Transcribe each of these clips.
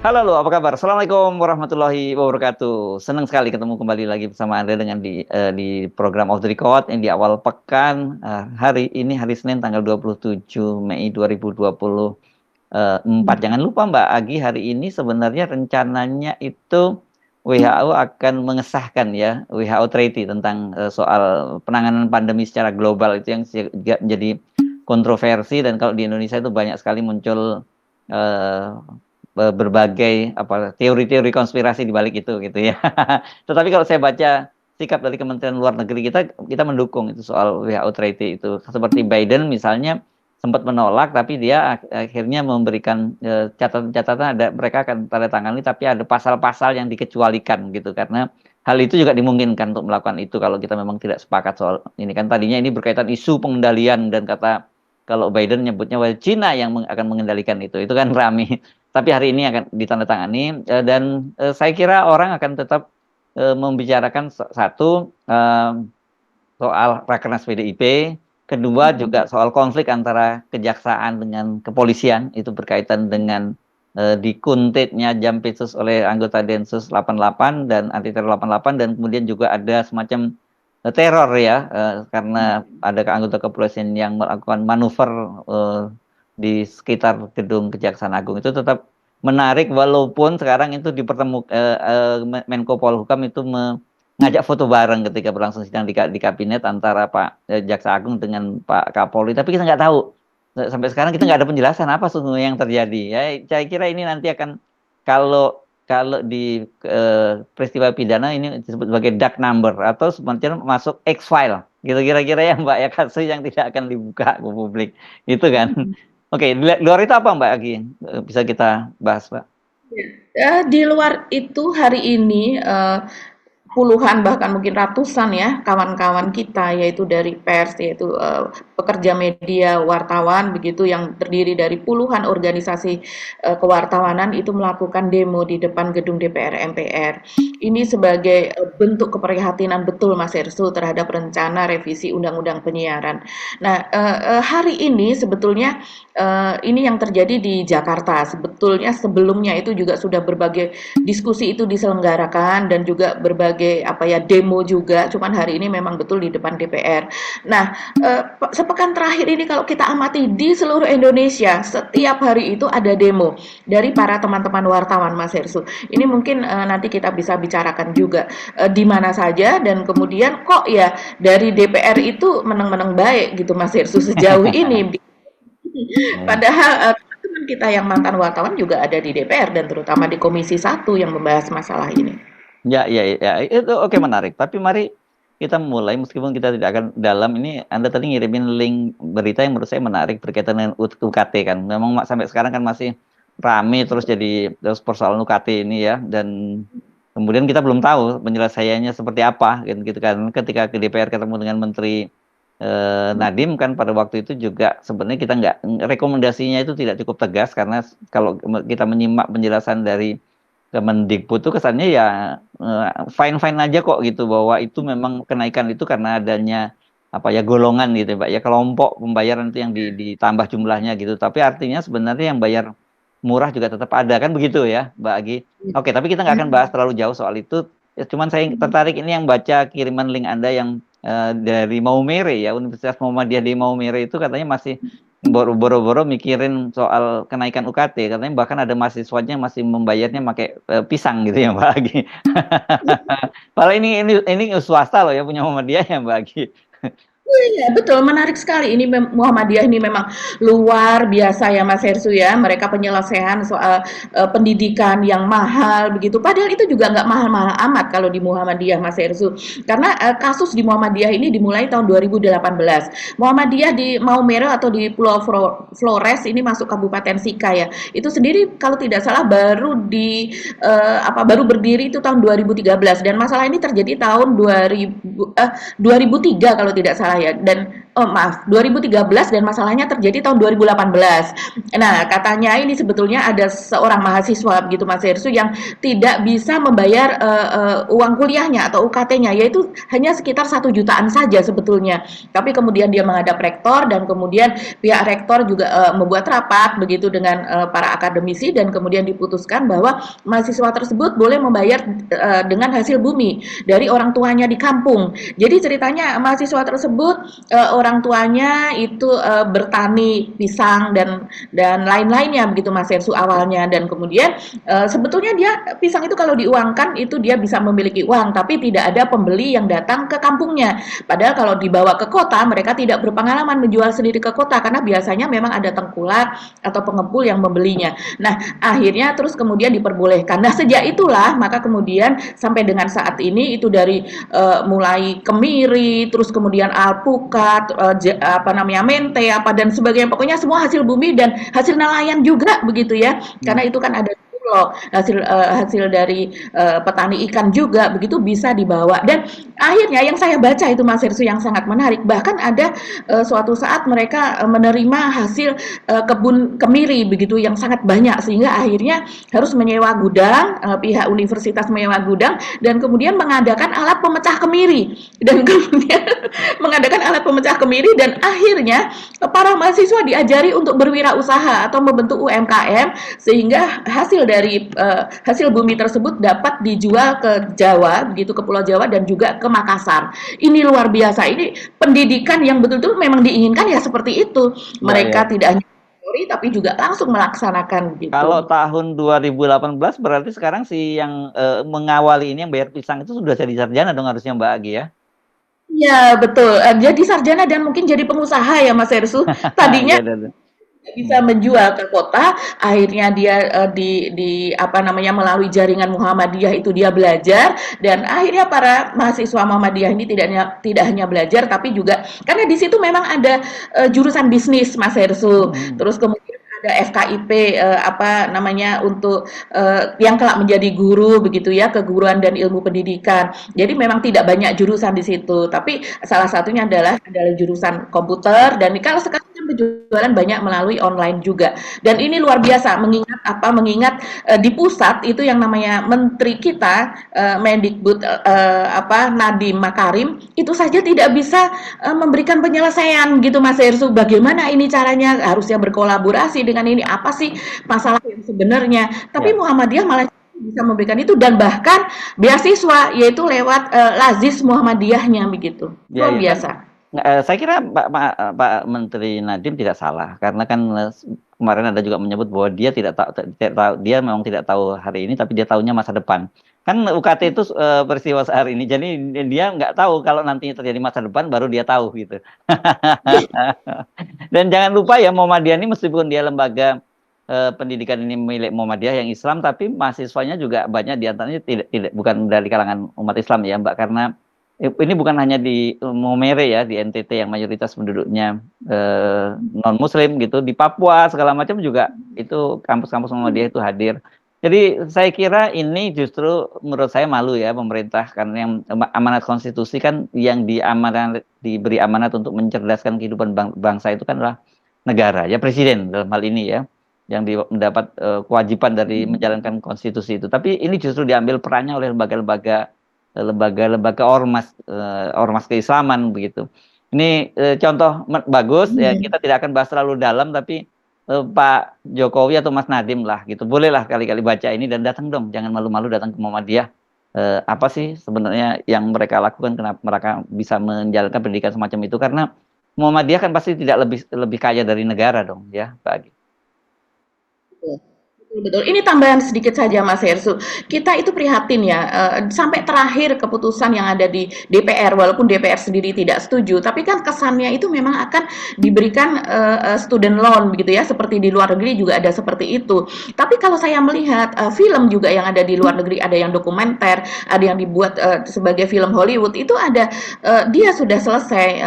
Halo, lo, apa kabar? Assalamualaikum warahmatullahi wabarakatuh. Senang sekali ketemu kembali lagi bersama Anda dengan di program Off the Record yang di awal pekan. Hari ini hari Senin tanggal 27 Mei 2024. Jangan lupa Mbak Agi, hari ini sebenarnya rencananya itu WHO akan mengesahkan ya WHO Treaty tentang soal penanganan pandemi secara global itu yang juga menjadi kontroversi, dan kalau di Indonesia itu banyak sekali muncul eh, berbagai apa teori-teori konspirasi di balik itu gitu ya. Tetapi kalau saya baca sikap dari Kementerian Luar Negeri kita mendukung itu soal WHO Treaty itu. Seperti Biden misalnya sempat menolak, tapi dia akhirnya memberikan catatan-catatan, ada mereka akan tanda tangani, tapi ada pasal-pasal yang dikecualikan gitu, karena hal itu juga dimungkinkan untuk melakukan itu kalau kita memang tidak sepakat soal ini. Kan tadinya ini berkaitan isu pengendalian, dan kata kalau Biden nyebutnya Cina yang akan mengendalikan itu kan rame. Tapi hari ini akan ditandatangani, dan saya kira orang akan tetap membicarakan satu, soal Rakernas PDIP, kedua juga soal konflik antara kejaksaan dengan kepolisian, itu berkaitan dengan dikuntitnya Jampitsus oleh anggota Densus 88 dan anti teror 88, dan kemudian juga ada semacam teror ya, karena ada anggota kepolisian yang melakukan manuver eh, di sekitar gedung Kejaksaan Agung. Itu tetap menarik, walaupun sekarang itu Menko Polhukam itu ngajak foto bareng ketika berlangsung sidang di kabinet antara Pak Jaksa Agung dengan Pak Kapolri, tapi kita nggak tahu sampai sekarang, kita nggak ada penjelasan apa sesungguhnya yang terjadi ya. Saya kira ini nanti akan, kalau kalau di peristiwa pidana ini disebut sebagai dark number atau semacam masuk X file gitu kira-kira ya Mbak ya, kasus yang tidak akan dibuka ke publik itu kan. Oke, di luar itu apa Mbak Agi? Bisa kita bahas Mbak? Di luar itu hari ini, puluhan bahkan mungkin ratusan ya kawan-kawan kita yaitu dari pers yaitu pekerja media wartawan begitu yang terdiri dari puluhan organisasi kewartawanan itu melakukan demo di depan gedung DPR MPR. Ini sebagai bentuk keprihatinan betul Mas Ersu terhadap rencana revisi Undang-Undang Penyiaran. Nah, hari ini sebetulnya ini yang terjadi di Jakarta. Sebetulnya sebelumnya itu juga sudah berbagai diskusi itu diselenggarakan dan juga berbagai apa ya demo juga. Cuman hari ini memang betul di depan DPR. Nah, sepekan terakhir ini kalau kita amati di seluruh Indonesia setiap hari itu ada demo dari para teman-teman wartawan Mas Hersu. Ini mungkin nanti kita bisa bicarakan juga di mana saja dan kemudian kok ya dari DPR itu menang-menang baik gitu Mas Hersu sejauh ini. Ya. Padahal teman-teman kita yang mantan wartawan juga ada di DPR dan terutama di Komisi 1 yang membahas masalah ini. Ya, ya, ya, itu oke, menarik. Tapi mari kita mulai, meskipun kita tidak akan dalam ini. Anda tadi ngirimin link berita yang menurut saya menarik berkaitan dengan UKT kan. Memang sampai sekarang kan masih rame terus, jadi terus persoalan UKT ini ya. Dan kemudian kita belum tahu penyelesaiannya seperti apa kan, gitu kan. Ketika ke DPR ketemu dengan Menteri Nadiem kan pada waktu itu juga sebenarnya kita nggak, rekomendasinya itu tidak cukup tegas, karena kalau kita menyimak penjelasan dari Kemendikbud itu kesannya ya fine-fine aja kok gitu, bahwa itu memang kenaikan itu karena adanya apa ya, golongan gitu Pak ya, kelompok pembayaran itu yang ditambah jumlahnya gitu. Tapi artinya sebenarnya yang bayar murah juga tetap ada kan, begitu ya Mbak Agi. Oke, tapi kita nggak akan bahas terlalu jauh soal itu. Ya, cuman saya tertarik ini yang baca kiriman link Anda yang dari Maumere ya, Universitas Muhammadiyah di Maumere itu katanya masih boro-boro mikirin soal kenaikan UKT, katanya bahkan ada mahasiswanya yang masih membayarnya pakai pisang gitu ya Mbak Agi. Padahal ini swasta loh ya, punya Muhammadiyah ya Mbak Agi. Iya, betul, menarik sekali. Ini Muhammadiyah ini memang luar biasa ya Mas Hersu ya. Mereka penyelesaian soal pendidikan yang mahal begitu. Padahal itu juga nggak mahal-mahal amat kalau di Muhammadiyah Mas Hersu. Karena kasus di Muhammadiyah ini dimulai tahun 2018. Muhammadiyah di Maumere atau di Pulau Flores ini masuk Kabupaten Sika ya. Itu sendiri kalau tidak salah baru berdiri itu tahun 2013 dan masalah ini terjadi tahun 2003 kalau tidak salah ya dan Oh maaf, 2013 dan masalahnya terjadi tahun 2018. Nah, katanya ini sebetulnya ada seorang mahasiswa begitu Mas Hersu yang tidak bisa membayar uang kuliahnya atau UKT-nya, yaitu hanya sekitar 1 jutaan saja sebetulnya. Tapi kemudian dia menghadap rektor dan kemudian pihak rektor juga membuat rapat begitu dengan para akademisi dan kemudian diputuskan bahwa mahasiswa tersebut boleh membayar dengan hasil bumi dari orang tuanya di kampung. Jadi ceritanya mahasiswa tersebut orang tuanya itu bertani pisang dan lain-lainnya begitu Mas Hersu awalnya dan kemudian sebetulnya dia pisang itu kalau diuangkan itu dia bisa memiliki uang tapi tidak ada pembeli yang datang ke kampungnya. Padahal kalau dibawa ke kota mereka tidak berpengalaman menjual sendiri ke kota karena biasanya memang ada tengkulak atau pengepul yang membelinya. Nah, akhirnya terus kemudian diperbolehkan. Nah, sejak itulah maka kemudian sampai dengan saat ini itu dari mulai kemiri terus kemudian alpukat apa namanya mente apa dan sebagainya pokoknya semua hasil bumi dan hasil nelayan juga begitu ya karena itu kan ada loh hasil dari petani ikan juga begitu bisa dibawa dan akhirnya yang saya baca itu Mas Hersu yang sangat menarik bahkan ada suatu saat mereka menerima hasil kebun kemiri begitu yang sangat banyak sehingga akhirnya harus menyewa gudang pihak universitas menyewa gudang dan kemudian mengadakan alat pemecah kemiri dan kemudian mengadakan alat pemecah kemiri dan akhirnya para mahasiswa diajari untuk berwirausaha atau membentuk UMKM sehingga hasil dari hasil bumi tersebut dapat dijual ke Jawa begitu ke Pulau Jawa dan juga ke Makassar. Ini luar biasa. Ini pendidikan yang betul-betul memang diinginkan ya seperti itu. Ya, Mereka ya. tidak hanya teori tapi juga langsung melaksanakan Kalau gitu. tahun 2018 berarti sekarang si yang mengawali ini yang bayar pisang itu sudah jadi sarjana dong harusnya Mbak Agi ya. Iya betul. Jadi sarjana dan mungkin jadi pengusaha ya Mas Hersu. Tadinya Iya, iya. bisa menjual ke kota, akhirnya dia di apa namanya melalui jaringan Muhammadiyah itu dia belajar dan akhirnya para mahasiswa Muhammadiyah ini tidak hanya belajar tapi juga karena di situ memang ada jurusan bisnis Mas Hersu, Hmm. terus kemudian ada FKIP apa namanya untuk yang kelak menjadi guru begitu ya keguruan dan ilmu pendidikan. Jadi memang tidak banyak jurusan di situ, tapi salah satunya adalah jurusan komputer dan kalau sekarang kan penjualan banyak melalui online juga. Dan ini luar biasa mengingat apa? Mengingat di pusat itu yang namanya menteri kita Mendikbud apa Nadiem Makarim itu saja tidak bisa memberikan penyelesaian gitu Mas Hersu. Bagaimana ini caranya? Harusnya berkolaborasi dengan ini apa sih masalah yang sebenarnya? Tapi Ya, Muhammadiyah malah bisa memberikan itu dan bahkan beasiswa yaitu lewat Lazis Muhammadiyahnya begitu. ya, Luar ya. Kan biasa. saya kira Pak Menteri Nadiem tidak salah karena kan kemarin ada juga menyebut bahwa dia tidak tahu dia memang tidak tahu hari ini tapi dia tahunya masa depan. Kan UKT itu peristiwa sehari ini, jadi dia nggak tahu kalau nantinya terjadi masa depan baru dia tahu gitu. Dan jangan lupa ya Muhammadiyah ini meskipun dia lembaga pendidikan ini milik Muhammadiyah yang Islam, tapi mahasiswanya juga banyak diantaranya tidak bukan dari kalangan umat Islam ya Mbak, karena ini bukan hanya di Momere ya di NTT yang mayoritas penduduknya non Muslim gitu, di Papua segala macam juga itu kampus-kampus Muhammadiyah itu hadir. Jadi saya kira ini justru menurut saya malu ya pemerintah karena yang amanat konstitusi kan yang diberi amanat untuk mencerdaskan kehidupan bangsa itu kan adalah negara ya presiden dalam hal ini ya yang mendapat kewajiban dari menjalankan konstitusi itu. Tapi ini justru diambil perannya oleh lembaga ormas keislaman begitu. Ini contoh bagus ya kita tidak akan bahas terlalu dalam tapi Pak Jokowi atau Mas Nadiem lah gitu. Bolehlah kali-kali baca ini dan datang dong, jangan malu-malu datang ke Muhammadiyah. Apa sih sebenarnya yang mereka lakukan kenapa mereka bisa menjalankan pendidikan semacam itu karena Muhammadiyah kan pasti tidak lebih kaya dari negara dong ya, Pak Agi. Betul, betul. Ini tambahan sedikit saja Mas Hersu. Kita itu prihatin ya, sampai terakhir keputusan yang ada di DPR, walaupun DPR sendiri tidak setuju, tapi kan kesannya itu memang akan diberikan student loan begitu ya, seperti di luar negeri juga ada seperti itu. Tapi kalau saya melihat film juga yang ada di luar negeri, ada yang dokumenter, ada yang dibuat sebagai film Hollywood, itu ada dia sudah selesai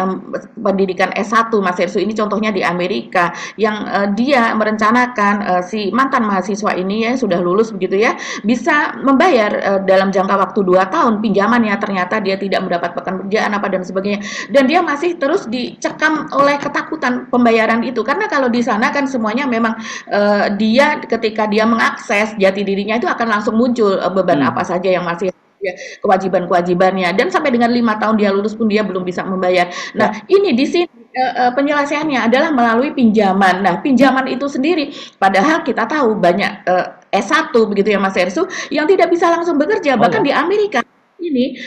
pendidikan S1 Mas Hersu. Ini contohnya di Amerika yang dia merencanakan si mantan mahasiswa mahasiswa ini ya sudah lulus begitu ya, bisa membayar dalam jangka waktu 2 tahun pinjamannya, ternyata dia tidak mendapat pekerjaan apa dan sebagainya, dan dia masih terus dicekam oleh ketakutan pembayaran itu, karena kalau di sana kan semuanya memang dia ketika dia mengakses jati dirinya itu akan langsung muncul beban apa Hmm. saja yang masih ya, kewajiban-kewajibannya, dan sampai dengan 5 tahun dia lulus pun dia belum bisa membayar. Nah, Ya. ini di sini penyelesaiannya adalah melalui pinjaman. Nah, pinjaman itu sendiri, padahal kita tahu banyak S1 begitu ya Mas Ersu, yang tidak bisa langsung bekerja. Oh Bahkan ya. di Amerika ini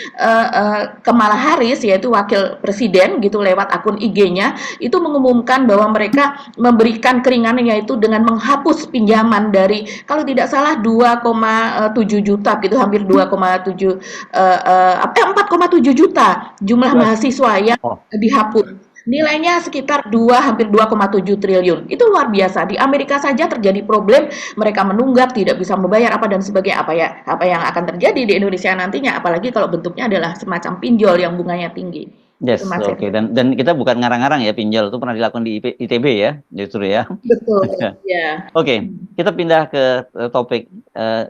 Kamala Harris yaitu wakil presiden gitu lewat akun IG-nya itu mengumumkan bahwa mereka memberikan keringanan yaitu dengan menghapus pinjaman dari kalau tidak salah 2,7 juta gitu hampir 2,7 4,7 juta jumlah Dua. mahasiswa yang Oh. dihapus. Nilainya sekitar 2 hampir 2,7 triliun. Itu luar biasa. Di Amerika saja terjadi problem, mereka menunggak, tidak bisa membayar apa dan sebagainya. Apa yang akan terjadi di Indonesia nantinya, apalagi kalau bentuknya adalah semacam pinjol yang bunganya tinggi. Itu Yes, Mas oke. Heru. Dan kita bukan ngarang-ngarang ya, pinjol itu pernah dilakukan di ITB ya, justru ya. Betul, ya. Oke, kita pindah ke topik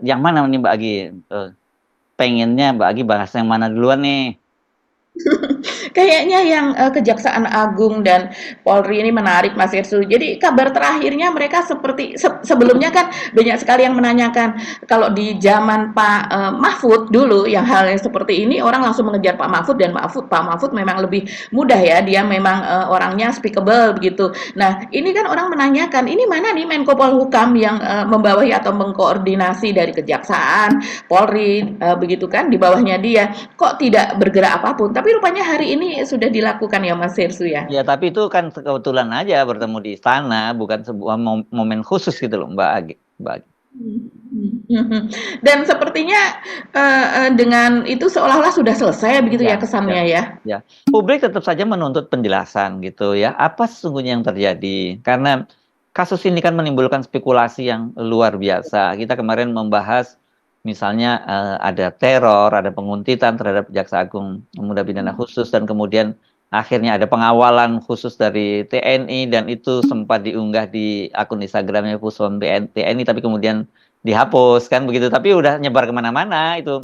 yang mana nih Mbak Agi? Pengennya Mbak Agi bahas yang mana duluan nih? Kayaknya yang Kejaksaan Agung dan Polri ini menarik Mas Irsu. Jadi kabar terakhirnya mereka seperti sebelumnya kan banyak sekali yang menanyakan kalau di zaman Pak Mahfud dulu yang hal yang seperti ini orang langsung mengejar Pak Mahfud, dan Pak Mahfud memang lebih mudah ya, dia memang orangnya speakable begitu. Nah, ini kan orang menanyakan ini mana nih Menko Polhukam yang membawahi atau mengkoordinasi dari Kejaksaan, Polri begitu kan di bawahnya dia, kok tidak bergerak apapun. Tapi rupanya hari ini sudah dilakukan ya Mas Hersu ya. Ya, tapi itu kan kebetulan aja bertemu di istana, bukan sebuah momen khusus gitu loh Mbak Agi. Mbak Agi. Dan sepertinya dengan itu seolah-olah sudah selesai begitu ya Ya, ya, kesannya ya. ya. Publik tetap saja menuntut penjelasan gitu ya. Apa sesungguhnya yang terjadi? Karena kasus ini kan menimbulkan spekulasi yang luar biasa. Kita kemarin membahas misalnya ada teror, ada penguntitan terhadap Jaksa Agung Muda Pidana Khusus, dan kemudian akhirnya ada pengawalan khusus dari TNI, dan itu sempat diunggah di akun Instagramnya Puspom TNI, tapi kemudian dihapus kan begitu. Tapi udah nyebar kemana-mana itu.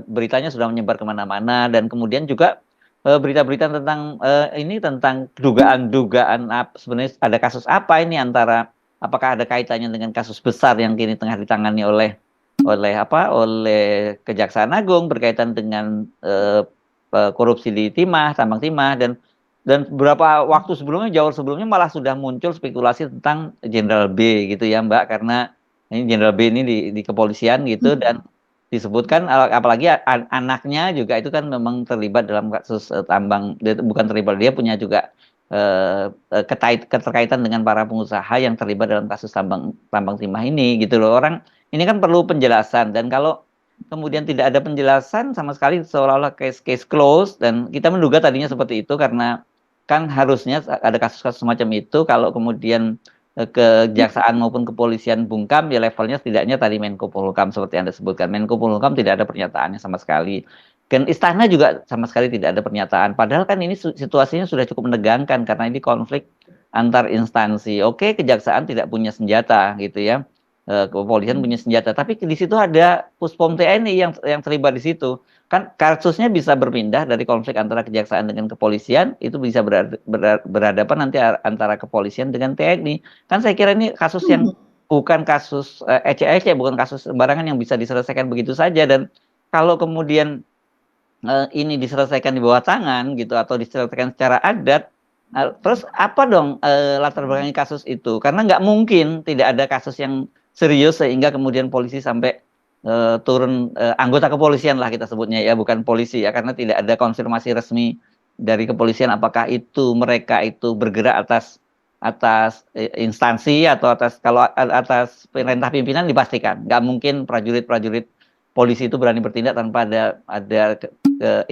Beritanya sudah menyebar kemana-mana, dan kemudian juga berita-berita tentang ini tentang dugaan-dugaan sebenarnya ada kasus apa ini, antara apakah ada kaitannya dengan kasus besar yang kini tengah ditangani oleh Kejaksaan Agung berkaitan dengan korupsi di timah, tambang timah, dan beberapa waktu sebelumnya, jauh sebelumnya malah sudah muncul spekulasi tentang Jenderal B gitu ya Mbak, karena ini Jenderal B ini di kepolisian gitu, dan disebutkan apalagi anaknya juga itu kan memang terlibat dalam kasus tambang, bukan terlibat, dia punya juga keterkaitan dengan para pengusaha yang terlibat dalam kasus tambang timah ini gitu loh. Orang ini kan perlu penjelasan, dan kalau kemudian tidak ada penjelasan sama sekali, seolah-olah case close, dan kita menduga tadinya seperti itu karena kan harusnya ada kasus-kasus semacam itu kalau kemudian kejaksaan maupun kepolisian bungkam, ya levelnya setidaknya tadi Menko Polhukam seperti Anda sebutkan. Menko Polhukam tidak ada pernyataannya sama sekali. Dan istana juga sama sekali tidak ada pernyataan. Padahal kan ini situasinya sudah cukup menegangkan karena ini konflik antar instansi. Oke, kejaksaan tidak punya senjata gitu ya. Kepolisian punya senjata, tapi di situ ada Puspom TNI yang terlibat di situ. Kan kasusnya bisa berpindah dari konflik antara kejaksaan dengan kepolisian, itu bisa berhadapan nanti antara kepolisian dengan TNI. Kan saya kira ini kasus yang bukan kasus ecek-ecek, bukan kasus sembarangan yang bisa diselesaikan begitu saja. Dan kalau kemudian ini diselesaikan di bawah tangan gitu, atau diselesaikan secara adat, terus apa dong latar belakang kasus itu? Karena nggak mungkin tidak ada kasus yang serius sehingga kemudian polisi sampai turun, anggota kepolisian lah kita sebutnya ya, bukan polisi ya, karena tidak ada konfirmasi resmi dari kepolisian apakah itu mereka itu bergerak atas instansi atau atas perintah pimpinan. Dipastikan nggak mungkin prajurit polisi itu berani bertindak tanpa ada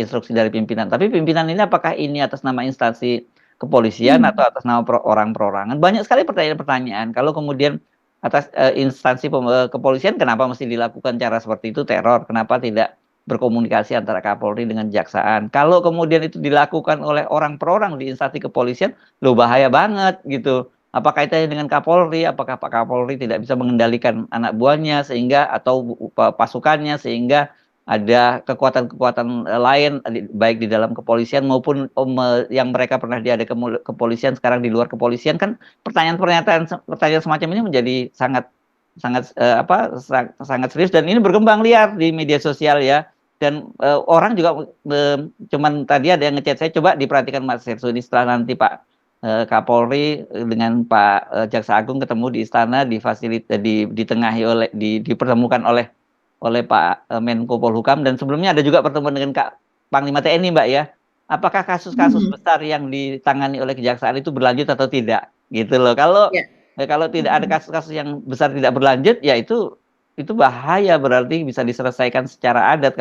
instruksi dari pimpinan. Tapi pimpinan ini apakah ini atas nama instansi kepolisian atau atas nama orang perorangan? Banyak sekali pertanyaan-pertanyaan. Kalau kemudian atas instansi kepolisian, kenapa mesti dilakukan cara seperti itu, teror? Kenapa tidak berkomunikasi antara Kapolri dengan Jaksaan? Kalau kemudian itu dilakukan oleh orang per orang di instansi kepolisian, lo bahaya banget gitu. Apa kaitannya dengan Kapolri? Apakah Pak Kapolri tidak bisa mengendalikan anak buahnya sehingga atau pasukannya sehingga ada kekuatan-kekuatan lain baik di dalam kepolisian maupun yang mereka pernah ada kepolisian sekarang di luar kepolisian kan pertanyaan semacam ini menjadi sangat sangat sangat serius dan ini berkembang liar di media sosial ya dan orang juga cuman tadi ada yang ngechat saya coba diperhatikan Mas Hersu ini setelah nanti Pak Kapolri dengan Pak Jaksa Agung ketemu di istana ditengahi oleh dipertemukan oleh Pak Menko Polhukam dan sebelumnya ada juga pertemuan dengan Kak Panglima TNI Mbak ya. Apakah kasus-kasus besar yang ditangani oleh kejaksaan itu berlanjut atau tidak? Gitu loh. Kalau tidak ada kasus-kasus yang besar tidak berlanjut ya itu bahaya berarti bisa diselesaikan secara adat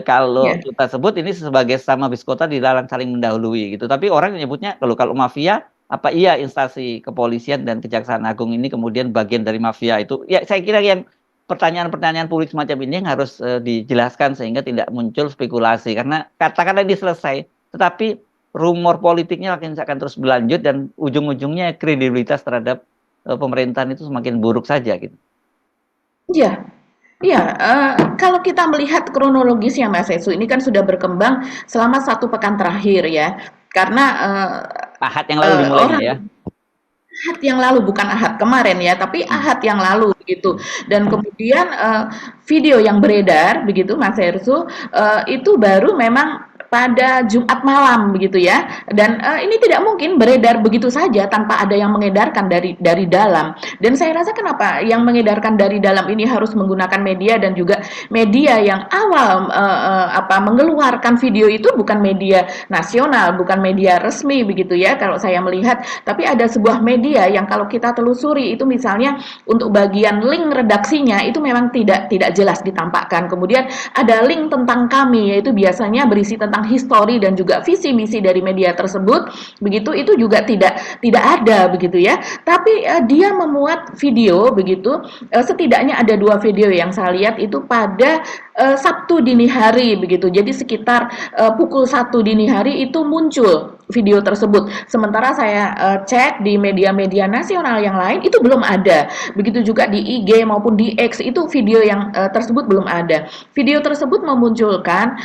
kalau kita sebut ini sebagai sesama biskota dilarang saling mendahului gitu. Tapi orang menyebutnya kalau mafia apa iya instansi kepolisian dan Kejaksaan Agung ini kemudian bagian dari mafia itu? Ya saya kira yang pertanyaan-pertanyaan publik semacam ini yang harus dijelaskan sehingga tidak muncul spekulasi karena katakanlah ini selesai tetapi rumor politiknya akan terus berlanjut dan ujung-ujungnya kredibilitas terhadap pemerintahan itu semakin buruk saja gitu. Iya. Iya, kalau kita melihat kronologisnya Mas Esu, ini kan sudah berkembang selama 1 pekan terakhir ya. Karena Ahad yang lalu dimulainya ya. Ahad yang lalu, bukan Ahad kemarin ya, tapi Ahad yang lalu begitu. Dan kemudian video yang beredar begitu Mas Hersu, itu baru memang pada Jumat malam begitu ya. Dan ini tidak mungkin beredar begitu saja tanpa ada yang mengedarkan dari dalam. Dan saya rasa kenapa yang mengedarkan dari dalam ini harus menggunakan media dan juga media yang awal mengeluarkan video itu bukan media nasional, bukan media resmi begitu ya kalau saya melihat, tapi ada sebuah media yang kalau kita telusuri itu misalnya untuk bagian link redaksinya itu memang tidak jelas ditampakkan. Kemudian ada link tentang kami yaitu biasanya berisi tentang histori dan juga visi misi dari media tersebut begitu itu juga tidak ada begitu ya. Tapi dia memuat video begitu, setidaknya ada 2 video yang saya lihat itu pada Sabtu dini hari begitu. Jadi sekitar pukul 1 dini hari itu muncul video tersebut. Sementara saya cek di media-media nasional yang lain itu belum ada. Begitu juga di IG maupun di X itu video yang tersebut belum ada. Video tersebut memunculkan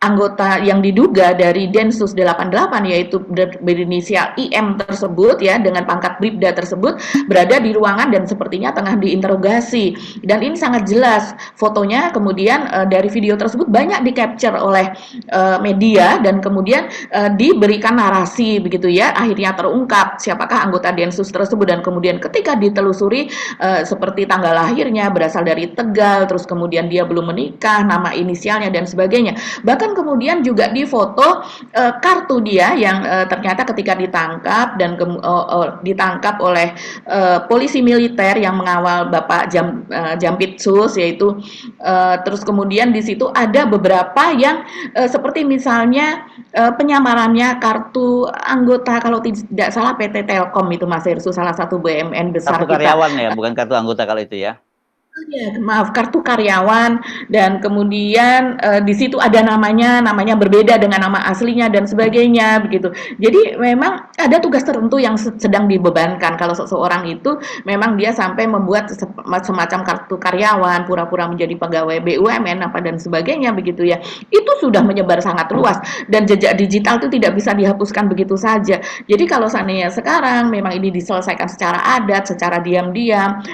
anggota yang diduga dari Densus 88 yaitu berinisial IM tersebut ya dengan pangkat Bribda tersebut berada di ruangan dan sepertinya tengah diinterogasi dan ini sangat jelas fotonya kemudian dari video tersebut banyak di-capture oleh media dan kemudian diberikan narasi begitu ya akhirnya terungkap siapakah anggota Densus tersebut dan kemudian ketika ditelusuri seperti tanggal lahirnya berasal dari Tegal terus kemudian dia belum menikah nama inisialnya dan sebagainya bahkan kemudian juga difoto kartu dia yang ternyata ketika ditangkap dan ditangkap oleh polisi militer yang mengawal Bapak Jampitsus yaitu terus kemudian di situ ada beberapa yang seperti misalnya penyamarannya kartu anggota kalau tidak salah PT Telkom itu Mas Hersu salah satu BUMN besar kartu karyawan ya bukan kartu anggota kalau itu ya. Ya, maaf, kartu karyawan dan kemudian di situ ada namanya berbeda dengan nama aslinya dan sebagainya begitu. Jadi memang ada tugas tertentu yang sedang dibebankan kalau seseorang itu memang dia sampai membuat semacam kartu karyawan, pura-pura menjadi pegawai BUMN apa dan sebagainya begitu ya. Itu sudah menyebar sangat luas dan jejak digital itu tidak bisa dihapuskan begitu saja. Jadi kalau seandainya sekarang memang ini diselesaikan secara adat, secara diam-diam,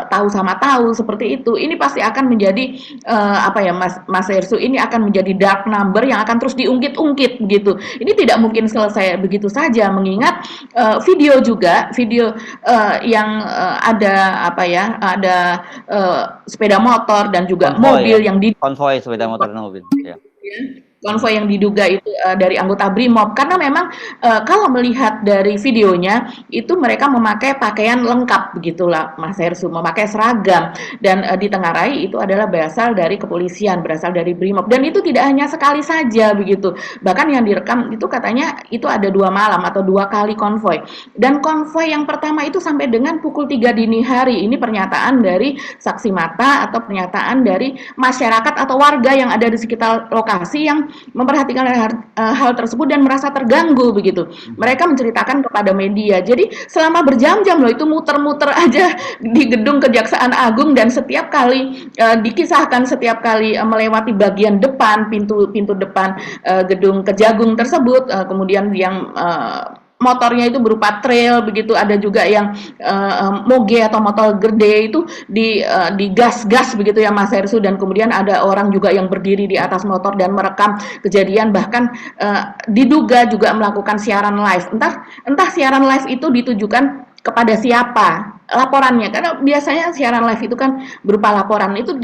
tahu sama tahu seperti itu, ini pasti akan menjadi Mas Hersu, ini akan menjadi dark number yang akan terus diungkit-ungkit begitu. Ini tidak mungkin selesai begitu saja, mengingat video yang ada sepeda motor dan juga konvoy, mobil yang konvoy sepeda motor dan mobil. Ya. Konvoy yang diduga itu dari anggota BRIMOB karena memang kalau melihat dari videonya itu mereka memakai pakaian lengkap begitulah Mas Hersu, memakai seragam dan ditengarai itu adalah berasal dari kepolisian, berasal dari BRIMOB dan itu tidak hanya sekali saja begitu, bahkan yang direkam itu katanya itu ada 2 malam atau 2 kali konvoy dan konvoy yang pertama itu sampai dengan pukul 3 dini hari. Ini pernyataan dari saksi mata atau pernyataan dari masyarakat atau warga yang ada di sekitar lokasi yang memperhatikan hal tersebut dan merasa terganggu begitu. Mereka menceritakan kepada media. Jadi selama berjam-jam loh itu muter-muter aja di gedung Kejaksaan Agung dan setiap kali dikisahkan setiap kali melewati bagian depan pintu depan gedung Kejagung tersebut, kemudian yang motornya itu berupa trail begitu, ada juga yang moge atau motor gede itu di gas-gas begitu ya Mas Hersu, dan kemudian ada orang juga yang berdiri di atas motor dan merekam kejadian, bahkan diduga juga melakukan siaran live. Entah siaran live itu ditujukan kepada siapa laporannya, karena biasanya siaran live itu kan berupa laporan, itu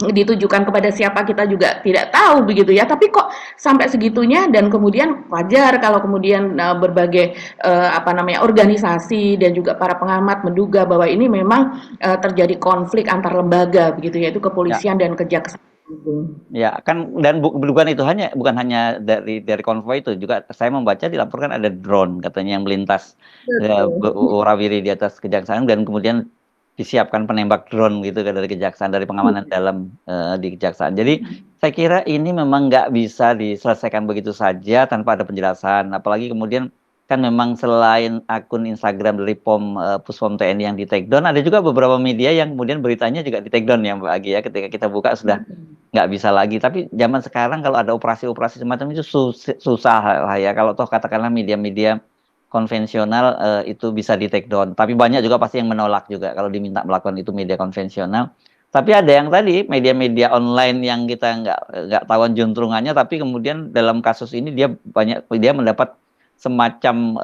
ditujukan kepada siapa kita juga tidak tahu begitu ya, tapi kok sampai segitunya. Dan kemudian wajar kalau kemudian berbagai organisasi dan juga para pengamat menduga bahwa ini memang terjadi konflik antar lembaga begitu, yaitu Ya, kepolisian dan kejaksaan. ya kan, dan bukan hanya dari konvoi itu, juga saya membaca dilaporkan ada drone katanya yang melintas Betul. warawiri di atas kejaksaan, dan kemudian disiapkan penembak drone gitu kan dari kejaksaan, dari pengamanan dalam di kejaksaan. Jadi saya kira ini memang nggak bisa diselesaikan begitu saja tanpa ada penjelasan. Apalagi kemudian kan memang selain akun Instagram dari Puspom TNI yang di take down, ada juga beberapa media yang kemudian beritanya juga di take down ya Mbak Agi ya. Ketika kita buka sudah nggak bisa lagi. Tapi zaman sekarang kalau ada operasi-operasi semacam itu susah lah ya. Kalau toh katakanlah media-media konvensional itu bisa di take down. Tapi banyak juga pasti yang menolak juga kalau diminta melakukan itu media konvensional. Tapi ada yang tadi media-media online yang kita nggak tahuan juntrungannya, tapi kemudian dalam kasus ini dia mendapat semacam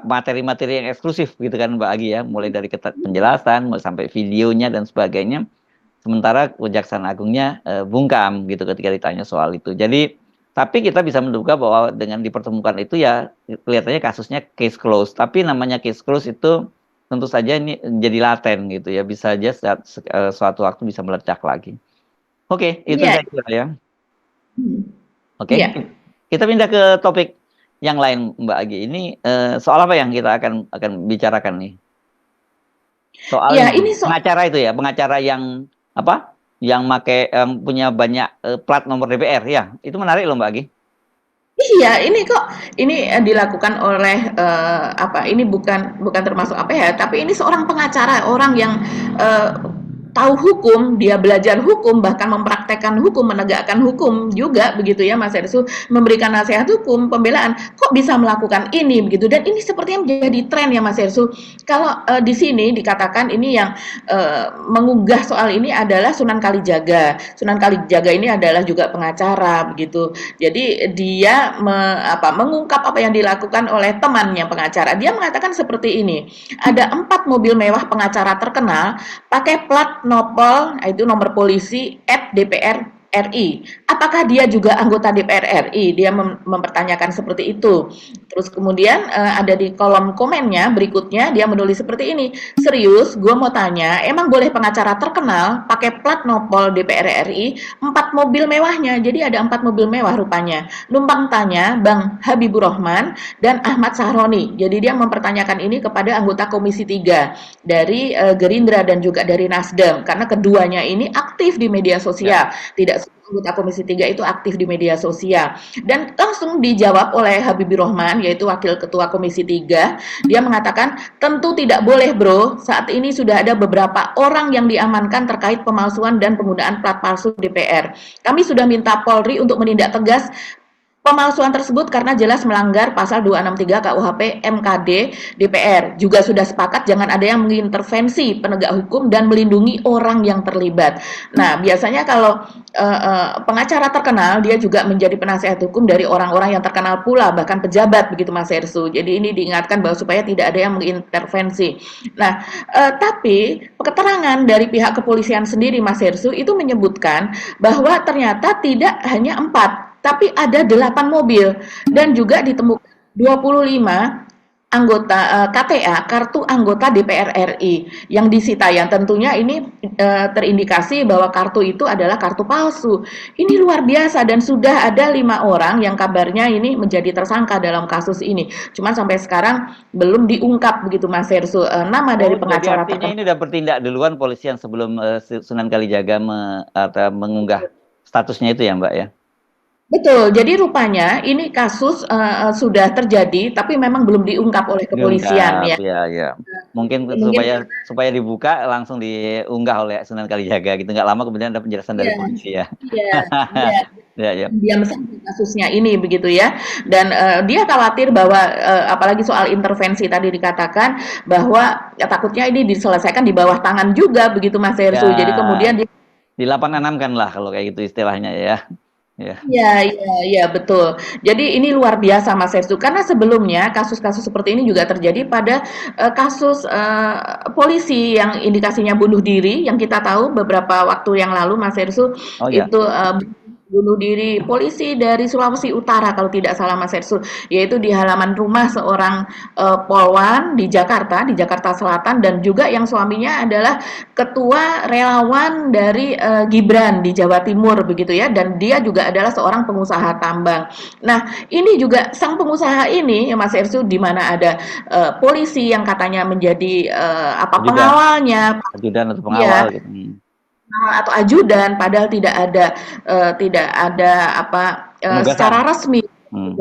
materi-materi yang eksklusif gitu kan Mbak Agi ya, mulai dari penjelasan sampai videonya dan sebagainya. Sementara Kejaksaan Agungnya bungkam gitu ketika ditanya soal itu. Jadi tapi kita bisa menduga bahwa dengan dipertemukan itu ya kelihatannya kasusnya case closed. Tapi namanya case closed itu tentu saja ini jadi laten gitu ya. Bisa aja suatu waktu bisa meledak lagi. Oke, itu Iya. saya kira ya. Hmm. Oke, Iya. kita pindah ke topik yang lain Mbak Agi. Ini soal apa yang kita akan bicarakan nih? Soal Iya, ini ini pengacara itu ya, pengacara yang apa? Yang punya banyak plat nomor DPR ya. Itu menarik loh Mbak Agi. iya, ini kok ini dilakukan oleh ini bukan bukan termasuk apa ya, tapi ini seorang pengacara, orang yang tahu hukum, dia belajar hukum, bahkan mempraktekkan hukum, menegakkan hukum juga begitu ya Mas Ersu, memberikan nasihat hukum, pembelaan. Kok bisa melakukan ini begitu? Dan ini sepertinya menjadi tren ya Mas Ersu. Kalau di sini dikatakan ini yang mengunggah soal ini adalah Sunan Kalijaga. Sunan Kalijaga ini adalah juga pengacara begitu. Jadi dia mengungkap apa yang dilakukan oleh temannya pengacara. Dia mengatakan seperti ini, ada 4 mobil mewah pengacara terkenal pakai plat nopol, itu nomor polisi @DPR RI. Apakah dia juga anggota DPR RI? Dia mempertanyakan seperti itu. Terus kemudian ada di kolom komennya berikutnya dia menulis seperti ini. Serius, gue mau tanya, emang boleh pengacara terkenal pakai plat nopol DPR RI 4 mobil mewahnya? Jadi ada 4 mobil mewah rupanya. Numpang tanya Bang Habibur Rahman dan Ahmad Sahroni. Jadi dia mempertanyakan ini kepada anggota Komisi 3 dari Gerindra dan juga dari Nasdem, karena keduanya ini aktif di media Ya. sosial. Tidak semua anggota Komisi 3 itu aktif di media sosial. Dan langsung dijawab oleh Habibur Rahman, yaitu Wakil Ketua Komisi 3. Dia mengatakan, tentu tidak boleh bro, saat ini sudah ada beberapa orang yang diamankan terkait pemalsuan dan penggunaan plat palsu DPR. Kami sudah minta Polri untuk menindak tegas pemalsuan tersebut karena jelas melanggar pasal 263 KUHP MKD DPR. Juga sudah sepakat jangan ada yang mengintervensi penegak hukum dan melindungi orang yang terlibat. Nah, biasanya kalau pengacara terkenal, dia juga menjadi penasihat hukum dari orang-orang yang terkenal pula, bahkan pejabat begitu Mas Ersu. Jadi ini diingatkan bahwa supaya tidak ada yang mengintervensi. Nah, tapi keterangan dari pihak kepolisian sendiri Mas Ersu itu menyebutkan bahwa ternyata tidak hanya 4 tapi ada 8 mobil dan juga ditemukan 25 anggota KTA, kartu anggota DPR RI yang disita, yang tentunya ini terindikasi bahwa kartu itu adalah kartu palsu. Ini luar biasa dan sudah ada 5 orang yang kabarnya ini menjadi tersangka dalam kasus ini. Cuman sampai sekarang belum diungkap begitu Mas Hersu nama Oh, dari jadi pengacara artinya terkenal. ini udah bertindak duluan polisian sebelum Sunan Kalijaga atau mengunggah statusnya itu ya Mbak ya? Betul, jadi rupanya ini kasus, sudah terjadi, tapi memang belum diungkap oleh kepolisian Diungkap, ya. ya, ya. Mungkin Mungkin supaya supaya dibuka langsung diunggah oleh Sunan Kalijaga gitu. Nggak lama kemudian ada penjelasan dari iya, polisi ya. iya, iya. Ya, ya. Diam saja kasusnya ini begitu ya, dan dia khawatir bahwa apalagi soal intervensi tadi dikatakan bahwa ya takutnya ini diselesaikan di bawah tangan juga begitu Mas Ya, Herssu. Jadi kemudian dia dilapan-enamkan lah kalau kayak gitu istilahnya ya. Ya. iya, iya, iya, betul. Jadi ini luar biasa Mas Herssu, karena sebelumnya kasus-kasus seperti ini juga terjadi pada kasus polisi yang indikasinya bunuh diri, yang kita tahu beberapa waktu yang lalu Mas Herssu Oh ya. itu bunuh diri polisi dari Sulawesi Utara kalau tidak salah Mas Herssu, yaitu di halaman rumah seorang polwan di Jakarta Selatan, dan juga yang suaminya adalah ketua relawan dari Gibran di Jawa Timur begitu ya, dan dia juga adalah seorang pengusaha tambang. Nah, ini juga sang pengusaha ini Mas Herssu, di mana ada polisi yang katanya menjadi Ajudan, pengawalnya, ajudan atau pengawal ya, gitu. atau ajudan, padahal tidak ada apa Penugasan. secara resmi Hmm.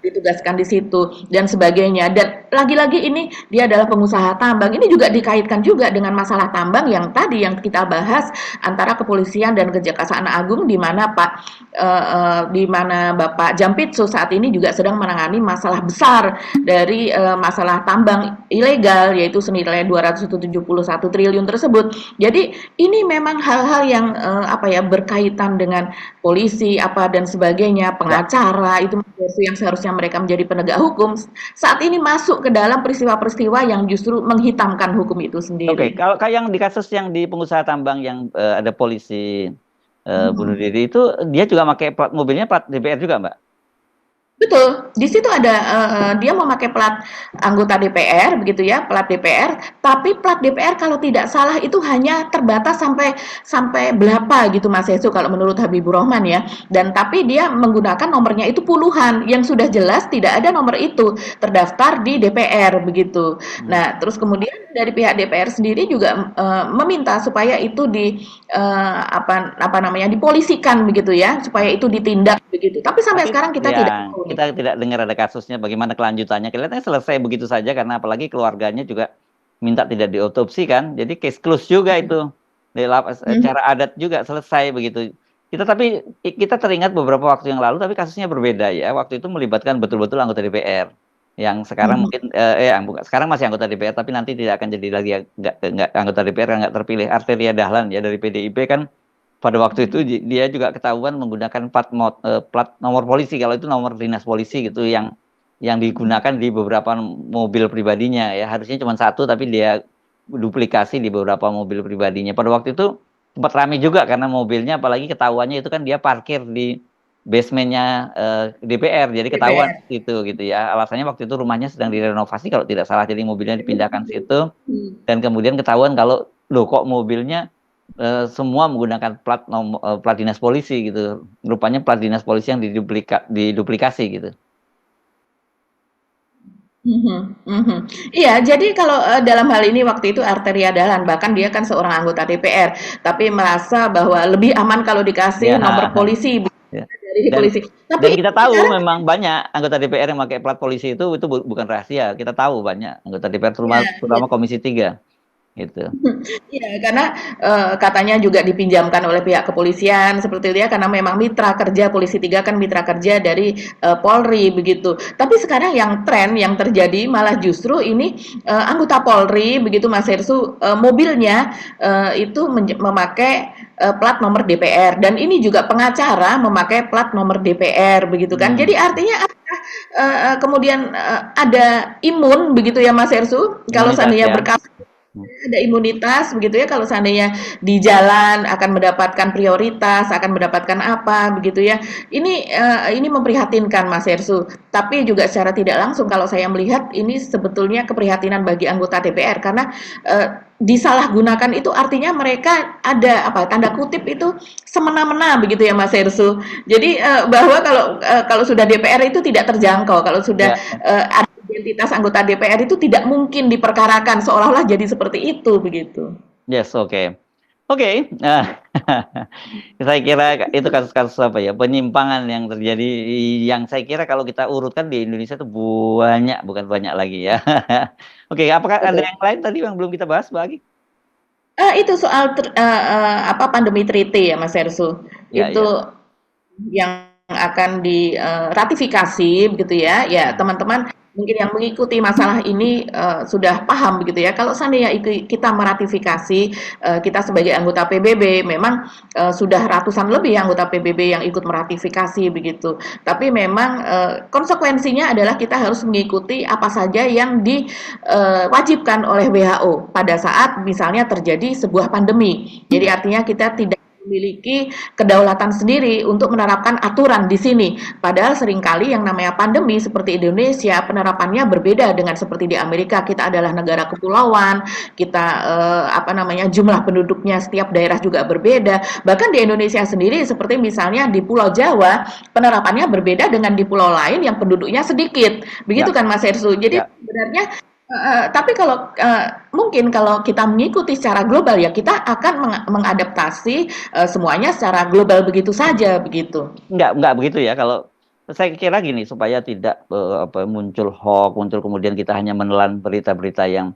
ditugaskan di situ dan sebagainya. Dan lagi-lagi ini dia adalah pengusaha tambang. Ini juga dikaitkan juga dengan masalah tambang yang tadi yang kita bahas antara kepolisian dan Kejaksaan Agung, di mana di mana Bapak Jampitsu saat ini juga sedang menangani masalah besar dari masalah tambang ilegal, yaitu senilai 271 triliun tersebut. Jadi ini memang hal-hal yang apa ya, berkaitan dengan polisi apa dan sebagainya, Ya. pengacara itu yang seharusnya mereka menjadi penegak hukum, saat ini masuk ke dalam peristiwa-peristiwa yang justru menghitamkan hukum itu Oke, sendiri. kalau kayak yang di kasus yang di pengusaha tambang yang ada polisi bunuh diri itu dia juga pakai plat mobilnya plat DPR juga, Mbak? Betul, di situ ada dia memakai plat anggota DPR begitu ya, plat DPR, tapi plat DPR kalau tidak salah itu hanya terbatas sampai sampai berapa gitu Mas Hesu kalau menurut Habibur Rahman ya. Dan tapi dia menggunakan nomornya itu puluhan, yang sudah jelas tidak ada nomor itu terdaftar di DPR begitu. Hmm. Nah, terus kemudian dari pihak DPR sendiri juga meminta supaya itu apa namanya, dipolisikan begitu ya, supaya itu ditindak begitu. Tapi sampai Tapi sekarang kita tidak ya tahu nih. kita tidak dengar ada kasusnya bagaimana kelanjutannya. Kelihatannya selesai begitu saja karena apalagi keluarganya juga minta tidak diotopsi kan. Jadi case close juga itu. Mhm, Cara adat juga selesai begitu. Kita teringat beberapa waktu yang lalu tapi kasusnya berbeda ya. Waktu itu melibatkan betul-betul anggota DPR yang sekarang mhm, mungkin bukan sekarang masih anggota DPR tapi nanti tidak akan jadi lagi nggak anggota DPR yang nggak terpilih. Arteria Dahlan ya dari PDIP kan pada waktu itu dia juga ketahuan menggunakan plat nomor polisi, kalau itu nomor dinas polisi gitu yang digunakan di beberapa mobil pribadinya ya. Harusnya cuma satu tapi dia duplikasi di beberapa mobil pribadinya. Pada waktu itu sempat ramai juga karena mobilnya apalagi ketahuannya itu kan dia parkir di basementnya DPR. Jadi ketahuan DPR. gitu ya. Alasannya waktu itu rumahnya sedang direnovasi kalau tidak salah. Jadi mobilnya dipindahkan situ Mhm. dan kemudian ketahuan kalau loh kok mobilnya semua menggunakan plat dinas polisi gitu. Rupanya plat dinas polisi yang diduplikasi gitu. Mhm, mhm. Iya, jadi kalau dalam hal ini waktu itu Arteria Dahlan, bahkan dia kan seorang anggota DPR, tapi merasa bahwa lebih aman kalau Ya, dikasih nomor polisi ya. dari Dan polisi. dan Tapi kita tahu sekarang memang banyak anggota DPR yang pakai plat polisi itu bukan rahasia. Kita tahu banyak anggota DPR ya, ya. terutama Komisi 3 gitu. Iya, karena katanya juga dipinjamkan oleh pihak kepolisian seperti itu ya, karena memang mitra kerja Polisi 3 kan mitra kerja dari Polri begitu. Tapi sekarang yang tren yang terjadi malah justru ini anggota Polri begitu Mas Hersu, mobilnya itu memakai plat nomor DPR, dan ini juga pengacara memakai plat nomor DPR begitu kan. Jadi Hmm. artinya kemudian ada imun begitu ya Mas Hersu kalau Imunitas seandainya ya. berkas, Hmm. ada imunitas begitu ya, kalau seandainya di jalan akan mendapatkan prioritas, akan mendapatkan apa begitu ya. Ini memprihatinkan Mas Hersu, tapi juga secara tidak langsung kalau saya melihat ini sebetulnya keprihatinan bagi anggota DPR, karena disalahgunakan itu artinya mereka ada apa tanda kutip itu semena-mena begitu ya Mas Hersu. Jadi bahwa kalau sudah DPR itu tidak terjangkau, kalau sudah Ya, ada identitas anggota DPR itu tidak mungkin diperkarakan, seolah-olah jadi seperti itu begitu. yes, oke. Oke, saya kira itu kasus-kasus apa ya, penyimpangan yang terjadi yang saya kira kalau kita urutkan di Indonesia itu banyak, bukan banyak lagi ya. Oke, apakah ada Betul. yang lain tadi yang belum kita bahas, Mbak Agi? Itu soal apa, pandemi treaty ya, Mas Hersу. Ya, Itu ya. yang akan diratifikasi begitu ya. Ya, teman-teman mungkin yang mengikuti masalah ini sudah paham begitu ya. Kalau seandainya kita meratifikasi, kita sebagai anggota PBB memang sudah ratusan lebih anggota PBB yang ikut meratifikasi begitu. Tapi memang konsekuensinya adalah kita harus mengikuti apa saja yang diwajibkan oleh WHO pada saat misalnya terjadi sebuah pandemi. Jadi Ya. artinya kita tidak memiliki kedaulatan sendiri untuk menerapkan aturan di sini. Padahal seringkali yang namanya pandemi seperti Indonesia penerapannya berbeda dengan seperti di Amerika. Kita adalah negara kepulauan, kita apa namanya jumlah penduduknya setiap daerah juga berbeda. Bahkan di Indonesia sendiri seperti misalnya di Pulau Jawa penerapannya berbeda dengan di pulau lain yang penduduknya sedikit. Begitu Ya. kan Mas Hersu. Jadi Ya. sebenarnya tapi kalau mungkin kalau kita mengikuti secara global ya kita akan mengadaptasi semuanya secara global begitu saja begitu. Enggak begitu ya. Kalau saya kira gini, supaya tidak apa, muncul hoax, muncul kemudian kita hanya menelan berita-berita yang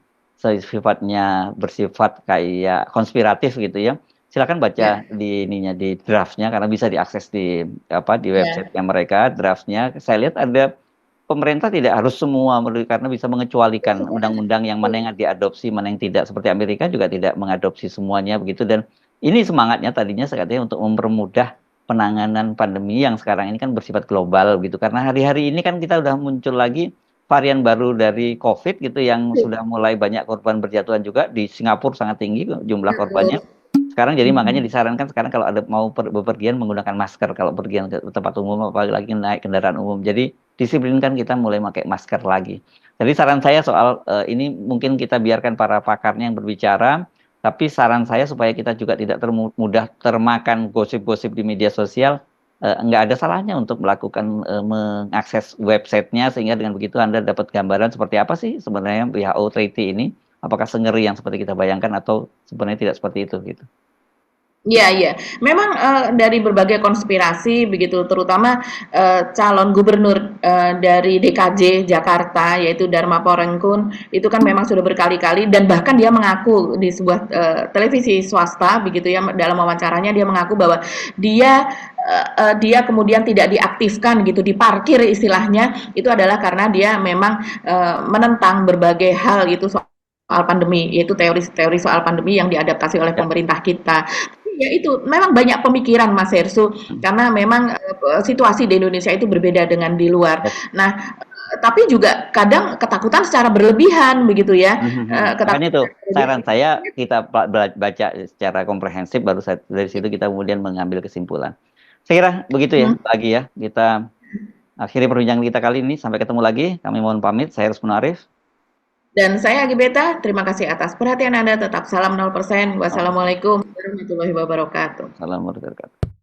sifatnya bersifat kayak konspiratif gitu ya. Silakan baca Ya, di ininya di draftnya karena bisa diakses di apa di ya, websitenya mereka draftnya. Saya lihat ada pemerintah tidak harus semua karena bisa mengecualikan undang-undang yang mana yang diadopsi, mana yang tidak. Seperti Amerika juga tidak mengadopsi semuanya begitu dan ini semangatnya tadinya katanya untuk mempermudah penanganan pandemi yang sekarang ini kan bersifat global gitu. Karena hari-hari ini kan kita udah muncul lagi varian baru dari COVID gitu yang sudah mulai banyak korban berjatuhan juga di Singapura sangat tinggi jumlah korbannya. betul. Sekarang jadi makanya disarankan sekarang kalau ada mau bepergian menggunakan masker kalau pergian ke tempat umum apalagi naik kendaraan umum. Jadi disiplinkan kita mulai pakai masker lagi. Jadi saran saya soal ini mungkin kita biarkan para pakarnya yang berbicara, tapi saran saya supaya kita juga tidak mudah termakan gosip-gosip di media sosial, nggak ada salahnya untuk melakukan mengakses websitenya sehingga dengan begitu Anda dapat gambaran seperti apa sih sebenarnya WHO Treaty ini. Apakah sengeri yang seperti kita bayangkan atau sebenarnya tidak seperti itu gitu. Iya, iya. Memang dari berbagai konspirasi begitu, terutama calon gubernur dari DKJ Jakarta, yaitu Dharma Porengkun, itu kan memang sudah berkali-kali dan bahkan dia mengaku di sebuah televisi swasta begitu ya dalam wawancaranya dia mengaku bahwa dia dia kemudian tidak diaktifkan gitu, diparkir istilahnya itu adalah karena dia memang menentang berbagai hal itu soal pandemi, yaitu teori-teori soal pandemi yang diadaptasi oleh Ya. pemerintah kita. Ya itu, memang banyak pemikiran Mas Hersu, Hmm. karena memang situasi di Indonesia itu berbeda dengan di luar. Ya. Nah, tapi juga kadang ketakutan secara berlebihan begitu ya. Makanya itu Ketakutan secara saran berlebihan. saya kita baca secara komprehensif baru dari situ kita kemudian mengambil kesimpulan. Saya kira begitu ya Hmm. lagi ya. Kita akhiri perbincangan kita kali ini. Sampai ketemu lagi. Kami mohon pamit. Saya Rusman Arif. Dan saya Agi Beta, terima kasih atas perhatian Anda. Tetap salam 0%. Salam Wassalamualaikum warahmatullahi wabarakatuh. warahmatullahi wabarakatuh.